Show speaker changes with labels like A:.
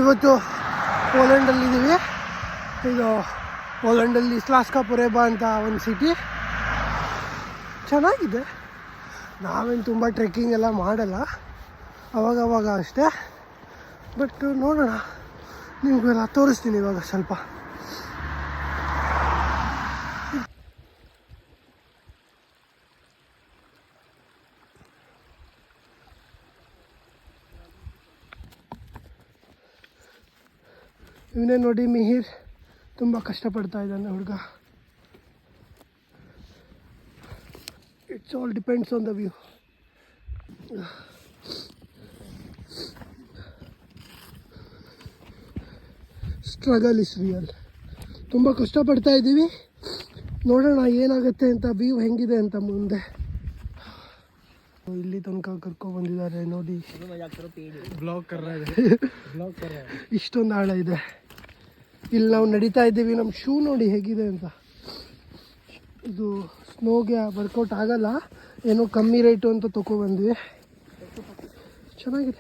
A: ಇವತ್ತು ಪೋಲೆಂಡಲ್ಲಿದ್ದೀವಿ. ಇದು ಪೋಲೆಂಡಲ್ಲಿ ಸ್ಲಾಸ್ಕಾ ಪೊರೇಬಾ ಅಂತ ಒಂದು ಸಿಟಿ. ಚೆನ್ನಾಗಿದೆ. ನಾವೇನು ತುಂಬ ಟ್ರೆಕ್ಕಿಂಗ್ ಎಲ್ಲ ಮಾಡಲ್ಲ, ಅವಾಗವಾಗ ಅಷ್ಟೇ. ಬಟ್ ನೋಡೋಣ, ನಿಮಗೆಲ್ಲ ತೋರಿಸ್ತೀನಿ ಇವಾಗ ಸ್ವಲ್ಪ. ಇವನೇ ನೋಡಿ ಮಿಹಿರ್, ತುಂಬ ಕಷ್ಟಪಡ್ತಾ ಇದ್ದಾನೆ ಹುಡುಗ. It's all depends on the view. Struggle is real. ತುಂಬ ಕಷ್ಟಪಡ್ತಾ ಇದ್ದೀವಿ, ನೋಡೋಣ ಏನಾಗುತ್ತೆ ಅಂತ, ವ್ಯೂ ಹೆಂಗಿದೆ ಅಂತ ಮುಂದೆ. ಇಲ್ಲಿ ತನಕ ಕರ್ಕೊಬಂದಿದ್ದಾರೆ ನೋಡಿ. ಇಷ್ಟೊಂದು ಆಳ ಇದೆ. ಇಲ್ಲಿ ನಾವು ನಡೀತಾ ಇದ್ದೀವಿ, ನಮ್ಮ ಶೂ ನೋಡಿ ಹೇಗಿದೆ ಅಂತ. ಇದು ಸ್ನೋಗೆ ವರ್ಕೌಟ್ ಆಗಲ್ಲ, ಏನೋ ಕಮ್ಮಿ ರೇಟು ಅಂತ ತೊಗೊಬಂದ್ವಿ. ಚೆನ್ನಾಗಿದೆ.